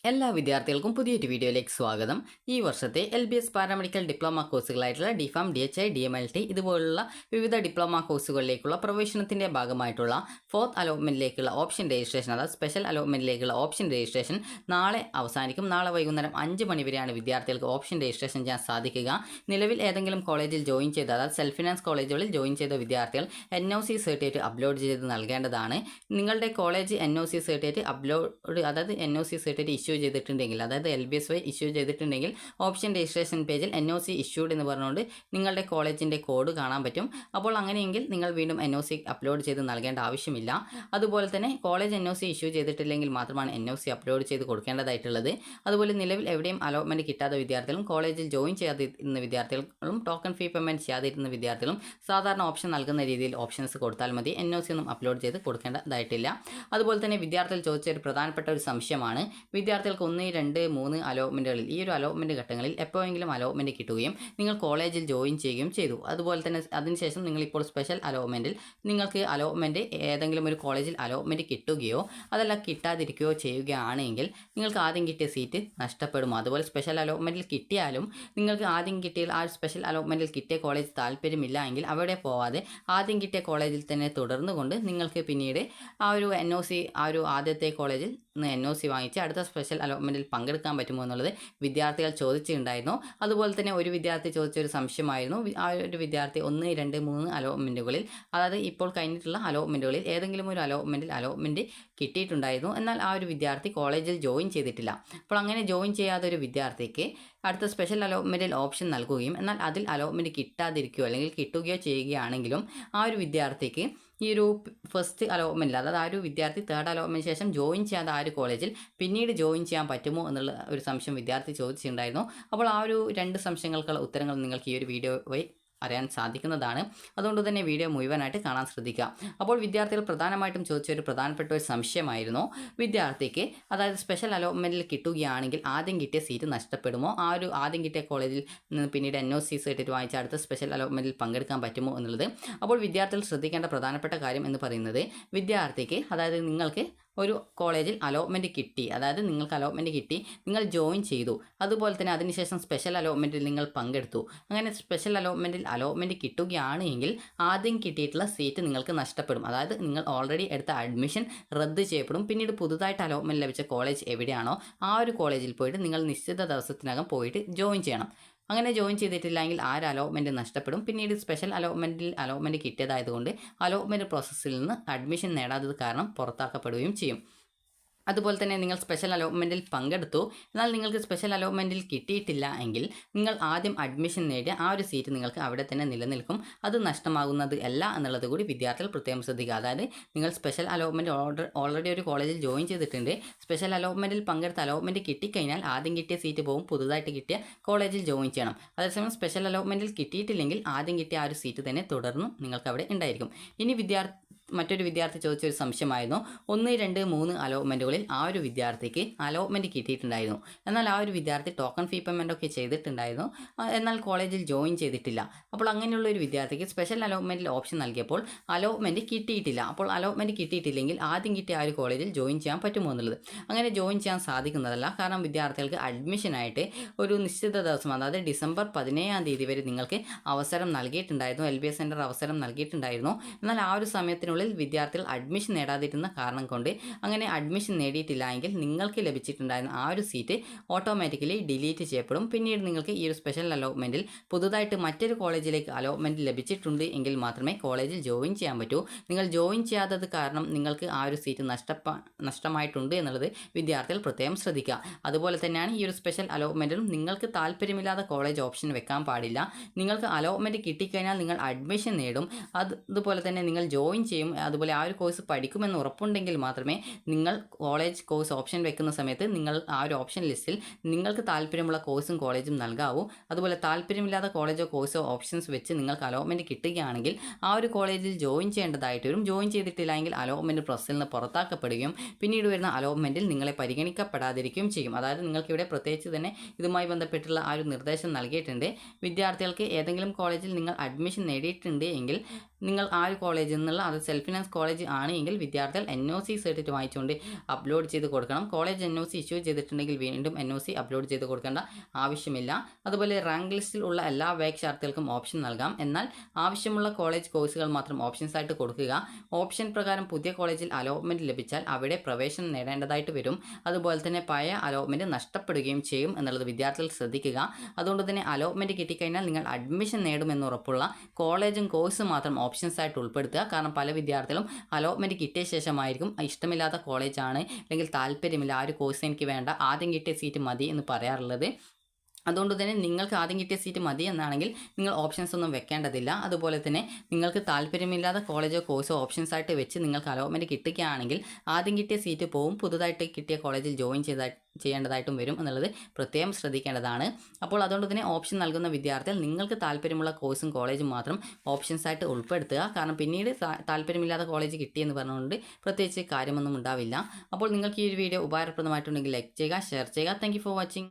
എല്ലാ വിദ്യാർത്ഥികൾക്കും പുതിയൊരു വീഡിയോയിലേക്ക് സ്വാഗതം. ഈ വർഷത്തെ LBS പാരാമെഡിക്കൽ ഡിപ്ലോമ കോഴ്സുകളായിട്ടുള്ള DPharm, DHI, DMLT ഇതുപോലുള്ള വിവിധ ഡിപ്ലോമ കോഴ്സുകളിലേക്കുള്ള പ്രവേശനത്തിൻ്റെ ഭാഗമായിട്ടുള്ള 4th അലോട്ട്മെൻറ്റിലേക്കുള്ള ഓപ്ഷൻ രജിസ്ട്രേഷൻ, അതായത് സ്പെഷ്യൽ അലോട്ട്മെൻറ്റിലേക്കുള്ള ഓപ്ഷൻ രജിസ്ട്രേഷൻ നാളെ അവസാനിക്കും. നാളെ വൈകുന്നേരം 5 മണി വരെയാണ് വിദ്യാർത്ഥികൾക്ക് ഓപ്ഷൻ രജിസ്ട്രേഷൻ ചെയ്യാൻ സാധിക്കുക. നിലവിൽ ഏതെങ്കിലും കോളേജിൽ ജോയിൻ ചെയ്ത, അതായത് സെൽഫ് ഫിനാൻസ് കോളേജുകളിൽ ജോയിൻ ചെയ്ത വിദ്യാർത്ഥികൾ NOC സർട്ടിഫിക്കറ്റ് അപ്ലോഡ് ചെയ്ത് നൽകേണ്ടതാണ്. നിങ്ങളുടെ കോളേജ് NOC സർട്ടിഫിക്കറ്റ് അപ്ലോഡ്, അതായത് NOC സർട്ടിഫിക്കറ്റ് ഇഷ്യൂ ചെയ്തിട്ടുണ്ടെങ്കിൽ, അതായത് LBS വഴി ഇഷ്യൂ ചെയ്തിട്ടുണ്ടെങ്കിൽ ഓപ്ഷൻ രജിസ്ട്രേഷൻ പേജിൽ NOC ഇഷ്യൂഡ് എന്ന് പറഞ്ഞുകൊണ്ട് നിങ്ങളുടെ കോളേജിൻ്റെ കോഡ് കാണാൻ പറ്റും. അപ്പോൾ അങ്ങനെയെങ്കിൽ നിങ്ങൾ വീണ്ടും NOC അപ്ലോഡ് ചെയ്ത് നൽകേണ്ട ആവശ്യമില്ല. അതുപോലെ തന്നെ കോളേജ് NOC ഇഷ്യൂ ചെയ്തിട്ടില്ലെങ്കിൽ മാത്രമാണ് NOC അപ്ലോഡ് ചെയ്ത് കൊടുക്കേണ്ടതായിട്ടുള്ളത്. അതുപോലെ നിലവിൽ എവിടെയും അലോട്ട്മെൻറ്റ് കിട്ടാത്ത വിദ്യാർത്ഥികളും കോളേജിൽ ജോയിൻ ചെയ്യാതിരുന്ന വിദ്യാർത്ഥികളും ടോക്കൺ ഫീ പേയ്മെൻറ്റ് ചെയ്യാതിരുന്ന വിദ്യാർത്ഥികളും സാധാരണ ഓപ്ഷൻ നൽകുന്ന രീതിയിൽ ഓപ്ഷൻസ് കൊടുത്താൽ മതി. NOC ഒന്നും അപ്ലോഡ് ചെയ്ത് കൊടുക്കേണ്ടതായിട്ടില്ല. അതുപോലെ തന്നെ വിദ്യാർത്ഥികൾ ചോദിച്ച ഒരു പ്രധാനപ്പെട്ട ഒരു സംശയമാണ്, വിദ്യാർത്ഥികൾക്ക് 1, 2, 3 അലോട്ട്മെൻറ്റുകളിൽ, ഈ ഒരു അലോട്ട്മെൻറ്റ് ഘട്ടങ്ങളിൽ എപ്പോഴെങ്കിലും അലോട്ട്മെൻറ്റ് കിട്ടുകയും നിങ്ങൾ കോളേജിൽ ജോയിൻ ചെയ്യുകയും ചെയ്തു. അതുപോലെ തന്നെ അതിനുശേഷം നിങ്ങളിപ്പോൾ സ്പെഷ്യൽ അലോട്ട്മെൻറ്റിൽ നിങ്ങൾക്ക് അലോട്ട്മെൻറ്റ് ഏതെങ്കിലും ഒരു കോളേജിൽ അലോട്ട്മെൻറ്റ് കിട്ടുകയോ അതല്ല കിട്ടാതിരിക്കുകയോ ചെയ്യുകയാണെങ്കിൽ നിങ്ങൾക്ക് ആദ്യം കിട്ടിയ സീറ്റ് നഷ്ടപ്പെടുമോ? അതുപോലെ സ്പെഷ്യൽ അലോട്ട്മെൻറ്റിൽ കിട്ടിയാലും നിങ്ങൾക്ക് ആദ്യം കിട്ടിയ ആ ഒരു അലോട്ട്മെൻറ്റിൽ കിട്ടിയ കോളേജ് താല്പര്യമില്ല എങ്കിൽ അവിടെ പോവാതെ ആദ്യം കിട്ടിയ കോളേജിൽ തന്നെ തുടർന്നുകൊണ്ട് നിങ്ങൾക്ക് പിന്നീട് ആ ഒരു NOC, ആ ഒരു ആദ്യത്തെ കോളേജിൽ നിന്ന് NOC വാങ്ങിച്ച് അടുത്ത സ്പെഷ്യൽ അലോട്ട്മെൻറ്റിൽ പങ്കെടുക്കാൻ പറ്റുമോ എന്നുള്ളത് വിദ്യാർത്ഥികൾ ചോദിച്ചിട്ടുണ്ടായിരുന്നു. അതുപോലെ തന്നെ ഒരു വിദ്യാർത്ഥി ചോദിച്ചൊരു സംശയമായിരുന്നു, ആ ഒരു വിദ്യാർത്ഥി 1, 2, 3 അലോട്ട്മെൻറ്റുകളിൽ, അതായത് ഇപ്പോൾ കഴിഞ്ഞിട്ടുള്ള അലോട്ട്മെൻറ്റുകളിൽ ഏതെങ്കിലും ഒരു അലോട്ട്മെൻറ്റ് കിട്ടിയിട്ടുണ്ടായിരുന്നു, എന്നാൽ ആ ഒരു വിദ്യാർത്ഥി കോളേജിൽ ജോയിൻ ചെയ്തിട്ടില്ല. അപ്പോൾ അങ്ങനെ ജോയിൻ ചെയ്യാത്ത ഒരു വിദ്യാർത്ഥിക്ക് അടുത്ത സ്പെഷ്യൽ അലോട്ട്മെൻറ്റിൽ ഓപ്ഷൻ നൽകുകയും എന്നാൽ അതിൽ അലോട്ട്മെൻറ്റ് കിട്ടാതിരിക്കുകയോ അല്ലെങ്കിൽ കിട്ടുകയോ ചെയ്യുകയാണെങ്കിലും ആ ഒരു വിദ്യാർത്ഥിക്ക് ഈ ഒരു ഫസ്റ്റ് അലോട്ട്മെൻറ്റിൽ, അതായത് ആ ഒരു വിദ്യാർത്ഥി 3rd അലോട്ട്മെൻറ്റിന് ശേഷം ജോയിൻ ചെയ്യാതെ ആ ഒരു കോളേജിൽ പിന്നീട് ജോയിൻ ചെയ്യാൻ പറ്റുമോ എന്നുള്ള ഒരു സംശയം വിദ്യാർത്ഥി ചോദിച്ചിട്ടുണ്ടായിരുന്നു. അപ്പോൾ ആ ഒരു 2 സംശയങ്ങൾക്കുള്ള ഉത്തരങ്ങൾ നിങ്ങൾക്ക് ഈ ഒരു വീഡിയോ വഴി അറിയാൻ സാധിക്കുന്നതാണ്. അതുകൊണ്ട് തന്നെ വീഡിയോ മുഴുവനായിട്ട് കാണാൻ ശ്രദ്ധിക്കുക. അപ്പോൾ വിദ്യാർത്ഥികൾ പ്രധാനമായിട്ടും ചോദിച്ച ഒരു പ്രധാനപ്പെട്ട ഒരു സംശയമായിരുന്നു, വിദ്യാർത്ഥിക്ക് അതായത് സ്പെഷ്യൽ അലോട്ട്മെൻറ്റിൽ കിട്ടുകയാണെങ്കിൽ ആദ്യം കിട്ടിയ സീറ്റ് നഷ്ടപ്പെടുമോ? ആ ഒരു ആദ്യം കിട്ടിയ കോളേജിൽ നിന്ന് പിന്നീട് NOC സർട്ടിഫിക്കറ്റ് വാങ്ങിച്ച അടുത്ത സ്പെഷ്യൽ അലോട്ട്മെൻറ്റിൽ പങ്കെടുക്കാൻ പറ്റുമോ എന്നുള്ളത്. അപ്പോൾ വിദ്യാർത്ഥികൾ ശ്രദ്ധിക്കേണ്ട പ്രധാനപ്പെട്ട കാര്യം എന്ന് പറയുന്നത്, വിദ്യാർത്ഥിക്ക് അതായത് നിങ്ങൾക്ക് ഒരു കോളേജിൽ അലോട്ട്മെൻറ്റ് കിട്ടി, അതായത് നിങ്ങൾക്ക് അലോട്ട്മെൻറ്റ് കിട്ടി, നിങ്ങൾ ജോയിൻ ചെയ്തു, അതുപോലെ തന്നെ അതിനുശേഷം സ്പെഷ്യൽ അലോട്ട്മെൻറ്റിൽ നിങ്ങൾ പങ്കെടുത്തു. അങ്ങനെ സ്പെഷ്യൽ അലോട്ട്മെൻറ്റ് കിട്ടുകയാണ് എങ്കിൽ ആദ്യം കിട്ടിയിട്ടുള്ള സീറ്റ് നിങ്ങൾക്ക് നഷ്ടപ്പെടും. അതായത് നിങ്ങൾ ഓൾറെഡി എടുത്ത അഡ്മിഷൻ റദ്ദ് ചെയ്യപ്പെടും. പിന്നീട് പുതുതായിട്ട് അലോട്ട്മെൻറ്റ് ലഭിച്ച കോളേജ് എവിടെയാണോ ആ ഒരു കോളേജിൽ പോയിട്ട് നിങ്ങൾ നിശ്ചിത ദിവസത്തിനകം പോയിട്ട് ജോയിൻ ചെയ്യണം. അങ്ങനെ ജോയിൻ ചെയ്തിട്ടില്ലെങ്കിൽ ആ ഒരു അലോട്ട്മെൻറ്റ് നഷ്ടപ്പെടും. പിന്നീട് സ്പെഷ്യൽ അലോട്ട്മെൻറ്റ് കിട്ടിയതായതുകൊണ്ട് അലോട്ട്മെൻറ്റ് പ്രോസസ്സിൽ നിന്ന് അഡ്മിഷൻ നേടാത്തത് കാരണം പുറത്താക്കപ്പെടുകയും ചെയ്യും. അതുപോലെ തന്നെ നിങ്ങൾ സ്പെഷ്യൽ അലോട്ട്മെൻറ്റിൽ പങ്കെടുത്തു, എന്നാൽ നിങ്ങൾക്ക് സ്പെഷ്യൽ അലോട്ട്മെൻറ്റിൽ കിട്ടിയിട്ടില്ല എങ്കിൽ നിങ്ങൾ ആദ്യം അഡ്മിഷൻ നേടിയ ആ ഒരു സീറ്റ് നിങ്ങൾക്ക് അവിടെ തന്നെ നിലനിൽക്കും. അത് നഷ്ടമാകുന്നത് അല്ല എന്നുള്ളത് കൂടി വിദ്യാർത്ഥികൾ പ്രത്യേകം ശ്രദ്ധിക്കുക. അതായത് നിങ്ങൾ സ്പെഷ്യൽ അലോട്ട്മെൻറ്റ് ഓൾറെഡി ഒരു കോളേജിൽ ജോയിൻ ചെയ്തിട്ടുണ്ട്, സ്പെഷ്യൽ അലോട്ട്മെൻറ്റിൽ പങ്കെടുത്ത അലോട്ട്മെൻറ്റ് കിട്ടിക്കഴിഞ്ഞാൽ ആദ്യം കിട്ടിയ സീറ്റ് പോകും, പുതുതായിട്ട് കിട്ടിയ കോളേജിൽ ജോയിൻ ചെയ്യണം. അതേസമയം സ്പെഷ്യൽ അലോട്ട്മെൻറ്റിൽ കിട്ടിയിട്ടില്ലെങ്കിൽ ആദ്യം കിട്ടിയ ആ ഒരു സീറ്റ് തന്നെ തുടർന്നും നിങ്ങൾക്ക് അവിടെ ഉണ്ടായിരിക്കും. ഇനി മറ്റൊരു വിദ്യാർത്ഥി ചോദിച്ചൊരു സംശയമായിരുന്നു, 1, 2, 3 അലോട്ട്മെൻറ്റുകളിൽ ആ ഒരു വിദ്യാർത്ഥിക്ക് അലോട്ട്മെൻറ്റ് കിട്ടിയിട്ടുണ്ടായിരുന്നു, എന്നാൽ ആ ഒരു വിദ്യാർത്ഥി ടോക്കൺ ഫീ പേയ്മെൻ്റ് ഒക്കെ ചെയ്തിട്ടുണ്ടായിരുന്നു, എന്നാൽ കോളേജിൽ ജോയിൻ ചെയ്തിട്ടില്ല. അപ്പോൾ അങ്ങനെയുള്ള ഒരു വിദ്യാർത്ഥിക്ക് സ്പെഷ്യൽ അലോട്ട്മെൻറ്റിൽ ഓപ്ഷൻ നൽകിയപ്പോൾ അലോട്ട്മെൻറ്റ് കിട്ടിയിട്ടില്ല. അപ്പോൾ അലോട്ട്മെൻറ്റ് കിട്ടിയിട്ടില്ലെങ്കിൽ ആദ്യം കിട്ടിയ ആ ഒരു കോളേജിൽ ജോയിൻ ചെയ്യാൻ പറ്റുമോ എന്നുള്ളത്. അങ്ങനെ ജോയിൻ ചെയ്യാൻ സാധിക്കുന്നതല്ല. കാരണം വിദ്യാർത്ഥികൾക്ക് അഡ്മിഷനായിട്ട് ഒരു നിശ്ചിത ദിവസം, അതായത് ഡിസംബർ 17-ാം തീയതി വരെ നിങ്ങൾക്ക് അവസരം നൽകിയിട്ടുണ്ടായിരുന്നു, LBS സെൻറ്റർ അവസരം നൽകിയിട്ടുണ്ടായിരുന്നു. എന്നാൽ ആ ഒരു സമയത്തിനുള്ളിൽ വിദ്യാർത്ഥികൾ അഡ്മിഷൻ നേടാതിരുന്ന കാരണം കൊണ്ട് അങ്ങനെ അഡ്മിഷൻ നേടിയിട്ടില്ല എങ്കിൽ നിങ്ങൾക്ക് ലഭിച്ചിട്ടുണ്ടായിരുന്ന ആ ഒരു സീറ്റ് ഓട്ടോമാറ്റിക്കലി ഡിലീറ്റ് ചെയ്യപ്പെടും. പിന്നീട് നിങ്ങൾക്ക് ഈ ഒരു സ്പെഷ്യൽ അലോട്ട്മെൻറ്റിൽ പുതുതായിട്ട് മറ്റൊരു കോളേജിലേക്ക് അലോട്ട്മെൻറ്റ് ലഭിച്ചിട്ടുണ്ട് എങ്കിൽ മാത്രമേ കോളേജിൽ ജോയിൻ ചെയ്യാൻ പറ്റൂ. നിങ്ങൾ ജോയിൻ ചെയ്യാത്തത് കാരണം നിങ്ങൾക്ക് ആ ഒരു സീറ്റ് നഷ്ടമായിട്ടുണ്ട് എന്നുള്ളത് വിദ്യാർത്ഥികൾ പ്രത്യേകം ശ്രദ്ധിക്കുക. അതുപോലെ തന്നെയാണ് ഈ ഒരു സ്പെഷ്യൽ അലോട്ട്മെൻറ്റിലും നിങ്ങൾക്ക് താല്പര്യമില്ലാത്ത കോളേജ് ഓപ്ഷൻ വെക്കാൻ പാടില്ല. നിങ്ങൾക്ക് അലോട്ട്മെൻറ്റ് കിട്ടിക്കഴിഞ്ഞാൽ നിങ്ങൾ അഡ്മിഷൻ നേടും, അതുപോലെ തന്നെ നിങ്ങൾ ജോയിൻ ചെയ്യും, അതുപോലെ ആ ഒരു കോഴ്സ് പഠിക്കുമെന്ന് ഉറപ്പുണ്ടെങ്കിൽ മാത്രമേ നിങ്ങൾ കോഴ്സ് ഓപ്ഷൻ വെക്കുന്ന സമയത്ത് നിങ്ങൾ ആ ഒരു ഓപ്ഷൻ ലിസ്റ്റിൽ നിങ്ങൾക്ക് താല്പര്യമുള്ള കോഴ്സും കോളേജും നൽകാവൂ. അതുപോലെ താല്പര്യമില്ലാത്ത കോളേജോ കോഴ്സോ ഓപ്ഷൻസ് വെച്ച് നിങ്ങൾക്ക് അലോട്ട്മെൻറ്റ് കിട്ടുകയാണെങ്കിൽ ആ ഒരു കോളേജിൽ ജോയിൻ ചെയ്യേണ്ടതായിട്ട് വരും. ജോയിൻ ചെയ്തിട്ടില്ല എങ്കിൽ അലോട്ട്മെൻറ്റ് പ്രോസസ്സിൽ നിന്ന് പുറത്താക്കപ്പെടുകയും പിന്നീട് വരുന്ന അലോട്ട്മെൻറ്റിൽ നിങ്ങളെ പരിഗണിക്കപ്പെടാതിരിക്കുകയും ചെയ്യും. അതായത് നിങ്ങൾക്കിവിടെ പ്രത്യേകിച്ച് തന്നെ ഇതുമായി ബന്ധപ്പെട്ടുള്ള ആ ഒരു നിർദ്ദേശം നൽകിയിട്ടുണ്ട്. വിദ്യാർത്ഥികൾക്ക് ഏതെങ്കിലും കോളേജിൽ നിങ്ങൾ അഡ്മിഷൻ നേടിയിട്ടുണ്ട് എങ്കിൽ നിങ്ങൾ ആ ഒരു കോളേജിൽ നിന്നുള്ള അത് സെൽഫ് ഫിനാൻസ് കോളേജ് ആണെങ്കിൽ വിദ്യാർത്ഥികൾ NOC സർട്ടിഫിക്കറ്റ് വാങ്ങിച്ചുകൊണ്ട് അപ്ലോഡ് ചെയ്ത് കൊടുക്കണം. കോളേജ് NOC ഇഷ്യൂ ചെയ്തിട്ടുണ്ടെങ്കിൽ വീണ്ടും NOC അപ്ലോഡ് ചെയ്ത് കൊടുക്കേണ്ട ആവശ്യമില്ല. അതുപോലെ റാങ്ക് ലിസ്റ്റിൽ ഉള്ള എല്ലാ വേക്കൻസികൾക്കും ഓപ്ഷൻ നൽകാം. എന്നാൽ ആവശ്യമുള്ള കോളേജ് കോഴ്സുകൾ മാത്രം ഓപ്ഷൻസ് ആയിട്ട് കൊടുക്കുക. ഓപ്ഷൻ പ്രകാരം പുതിയ കോളേജിൽ അലോട്ട്മെൻറ്റ് ലഭിച്ചാൽ അവിടെ പ്രവേശനം നേടേണ്ടതായിട്ട് വരും. അതുപോലെ തന്നെ പഴയ അലോട്ട്മെൻറ്റ് നഷ്ടപ്പെടുകയും ചെയ്യും എന്നുള്ളത് വിദ്യാർത്ഥികൾ ശ്രദ്ധിക്കുക. അതുകൊണ്ട് തന്നെ അലോട്ട്മെൻറ്റ് കിട്ടിക്കഴിഞ്ഞാൽ നിങ്ങൾ അഡ്മിഷൻ നേടുമെന്ന് ഉറപ്പുള്ള കോളേജും കോഴ്സും മാത്രം ഓപ്ഷൻസ് ആയിട്ട് ഉൾപ്പെടുത്തുക. കാരണം പല വിദ്യാർത്ഥികളും അലോട്ട്മെൻറ്റ് കിട്ടിയ ശേഷമായിരിക്കും ഇഷ്ടമില്ലാത്ത കോളേജാണ് അല്ലെങ്കിൽ താല്പര്യമില്ല, ആ ഒരു കോഴ്സ് എനിക്ക് വേണ്ട, ആദ്യം കിട്ടിയ സീറ്റ് മതി എന്ന് പറയാറുള്ളത്. അതുകൊണ്ട് തന്നെ നിങ്ങൾക്ക് ആദ്യം കിട്ടിയ സീറ്റ് മതി എന്നാണെങ്കിൽ നിങ്ങൾ ഓപ്ഷൻസ് ഒന്നും വെക്കേണ്ടതില്ല. അതുപോലെ തന്നെ നിങ്ങൾക്ക് താല്പര്യമില്ലാത്ത കോളേജോ കോഴ്സോ ഓപ്ഷൻസ് ആയിട്ട് വെച്ച് നിങ്ങൾക്ക് അലോട്ട്മെൻറ്റ് കിട്ടുകയാണെങ്കിൽ ആദ്യം കിട്ടിയ സീറ്റ് പോവും, പുതുതായിട്ട് കിട്ടിയ കോളേജിൽ ജോയിൻ ചെയ്യേണ്ടതായിട്ടും വരും എന്നുള്ളത് പ്രത്യേകം ശ്രദ്ധിക്കേണ്ടതാണ്. അപ്പോൾ അതുകൊണ്ട് തന്നെ ഓപ്ഷൻ നൽകുന്ന വിദ്യാർത്ഥികൾ നിങ്ങൾക്ക് താല്പര്യമുള്ള കോഴ്സും കോളേജും മാത്രം ഓപ്ഷൻസ് ആയിട്ട് ഉൾപ്പെടുത്തുക. കാരണം പിന്നീട് താല്പര്യമില്ലാത്ത കോളേജ് കിട്ടിയെന്ന് പറഞ്ഞുകൊണ്ട് പ്രത്യേകിച്ച് കാര്യമൊന്നും ഉണ്ടാവില്ല. അപ്പോൾ നിങ്ങൾക്ക് ഈ ഒരു വീഡിയോ ഉപകാരപ്രദമായിട്ടുണ്ടെങ്കിൽ ലൈക്ക് ചെയ്യുക, ഷെയർ ചെയ്യുക. Thank you for watching.